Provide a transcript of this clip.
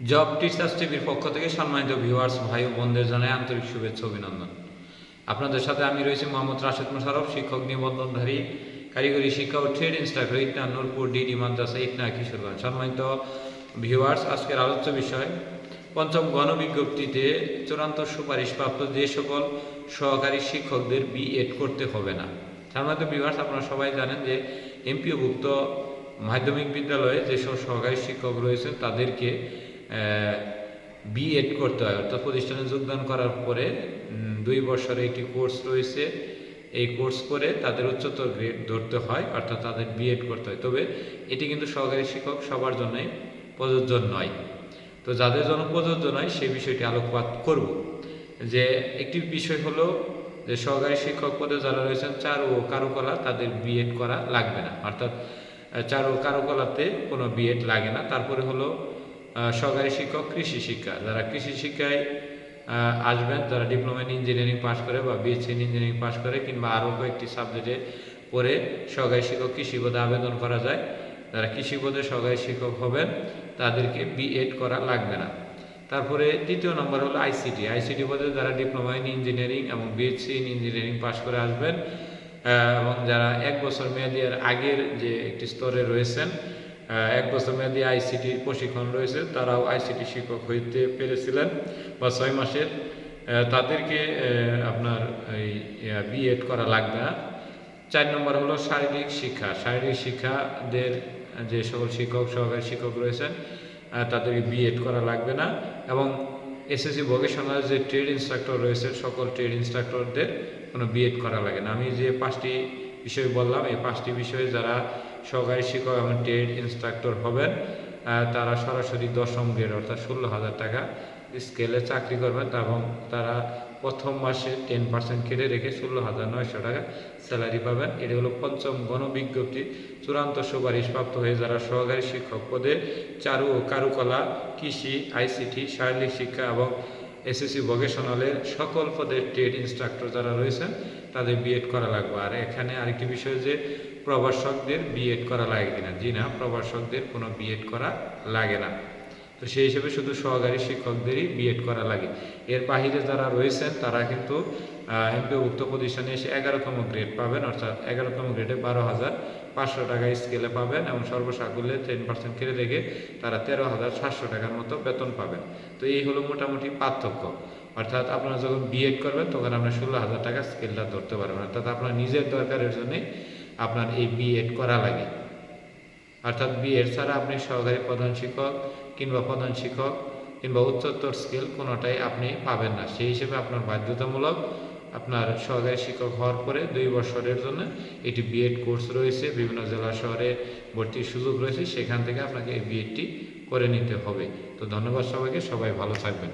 Job teachers টিভির পক্ষ থেকে সম্মানিত ভিউয়ার্স ভাই ও বোনদের জানাই আন্তরিক শুভেচ্ছা অভিনন্দন। আপনাদের সাথে আমি রয়েছি মোহাম্মদ রাশেদ মোশাররফ, শিক্ষক নিবন্ধনধারী কারিগরি শিক্ষা ও ট্রেড ইনস্ট্রাক্টর ইটনা নূরপুর ডিডি মাদ্রাসা ইটনা কিশোরগঞ্জ। সম্মানিত ভিউয়ার্স, আজকের আলোচ্য বিষয় পঞ্চম গণবিজ্ঞপ্তিতে চূড়ান্ত সুপারিশপ্রাপ্ত যে সকল সহকারী শিক্ষকদের বিএড করতে হবে না। সম্মানিত ভিউয়ার্স, আপনারা সবাই জানেন যে এমপিওভুক্ত মাধ্যমিক বিদ্যালয়ে যেসব সহকারী শিক্ষক রয়েছেন তাদেরকে বিএড করতে হয়, অর্থাৎ প্রতিষ্ঠানে যোগদান করার পরে 2 বছরের একটি কোর্স রয়েছে। এই কোর্স করে তাদের উচ্চতর গ্রেড ধরতে হয়, অর্থাৎ তাদের বিএড করতে হয়। তবে এটি কিন্তু সহকারী শিক্ষক সবার জন্যই প্রযোজ্য নয়। তো যাদের জন্য প্রযোজ্য নয় সেই বিষয়টি আলোকপাত করব। যে একটি বিষয় হলো যে সহকারী শিক্ষক পদে যারা রয়েছেন চারু ও কারুকলা, তাদের বিএড করা লাগবে না, অর্থাৎ চারু ও কারুকলাতে কোনো বিএড লাগে না। তারপরে হলো সহকারী শিক্ষক কৃষি শিক্ষা, যারা কৃষি শিক্ষায় আসবেন, যারা ডিপ্লোমা ইন ইঞ্জিনিয়ারিং পাশ করে বা বিএসসি ইন ইঞ্জিনিয়ারিং পাশ করে কিংবা আরও কয়েকটি সাবজেক্টে পড়ে সহকারী শিক্ষক কৃষি পদে আবেদন করা যায়। যারা কৃষি পদে সহকারী শিক্ষক হবেন তাদেরকে বিএড করা লাগবে না। তারপরে তৃতীয় নম্বর হলো আইসিটি পদে যারা ডিপ্লোমা ইন ইঞ্জিনিয়ারিং এবং বিএসসি ইন ইঞ্জিনিয়ারিং পাশ করে আসবেন এবং যারা 1 বছর মেয়াদি এর আগের যে একটি স্তরে রয়েছেন, 1 বছর মেয়াদি আইসিটি প্রশিক্ষণ রয়েছে, তারাও আইসিটি শিক্ষক হইতে পেরেছিলেন বা 6 মাসের, তাদেরকে আপনার এই বিএড করা লাগবে না। 4 নম্বর হলো শারীরিক শিক্ষাদের যে সকল শিক্ষক সহকারী শিক্ষক রয়েছেন তাদেরকে বিএড করা লাগবে না। এবং এসএসসি ভোকেশনাল যে ট্রেড ইনস্ট্রাক্টর রয়েছে সকল ট্রেড ইনস্ট্রাক্টরদের কোনো বিএড করা লাগে না। আমি যে 5টি বিষয় বললাম, এই 5টি বিষয়ে যারা সহকারী শিক্ষক এবং ট্রেড ইনস্ট্রাক্টর হবেন তারা সরাসরি 10ম গ্রেড অর্থাৎ 16,000 টাকা স্কেলে চাকরি করবেন এবং তারা প্রথম মাসে 10% কেটে রেখে 16,900 টাকা স্যালারি পাবেন। এটি হলো পঞ্চম গণবিজ্ঞপ্তি চূড়ান্ত সুপারিশপ্রাপ্ত হয়ে যারা সহকারী শিক্ষক পদে চারু ও কারুকলা, কৃষি, আইসিটি, শারীরিক শিক্ষা এবং এসএসসি ভোকেশনালের সকল পদের ট্রেড ইনস্ট্রাক্টর যারা রয়েছেন তাদের বিএড করা লাগবে। আর এখানে আরেকটি বিষয় যে প্রভাষকদের বিএড করা লাগে কিনা, জি না, প্রভাষকদের কোনো বিএড করা লাগে না। তো সেই হিসেবে শুধু সহকারী শিক্ষকদেরই বিএড করা লাগে। এর বাহিরে যারা রয়েছেন তারা কিন্তু এমপিওভুক্ত প্রতিষ্ঠানে এসে 11তম গ্রেড পাবেন, অর্থাৎ 11তম গ্রেডে 12,500 টাকা স্কেলে পাবেন এবং সর্বসাকুল্যে 10% কেটে রেখে তারা 13,700 টাকার মতো বেতন পাবেন। তো এই হলো মোটামুটি পার্থক্য। অর্থাৎ আপনারা যখন বিএড করবেন তখন আপনার 16,000 টাকা স্কেলটা ধরতে পারবেন, অর্থাৎ আপনার নিজের দরকারের জন্যই আপনার এই বিএড করা লাগে। অর্থাৎ বিএড ছাড়া আপনি সহকারী প্রধান শিক্ষক কিংবা প্রধান শিক্ষক কিংবা উচ্চতর স্কেল কোনোটাই আপনি পাবেন না। সেই হিসেবে আপনার বাধ্যতামূলক আপনার সহকারী শিক্ষক হওয়ার পরে 2 বছরের জন্য এটি বিএড কোর্স রয়েছে, বিভিন্ন জেলা শহরে ভর্তির সুযোগ রয়েছে, সেখান থেকে আপনাকে এই বিএডটি করে নিতে হবে। তো ধন্যবাদ সবাইকে, সবাই ভালো থাকবেন।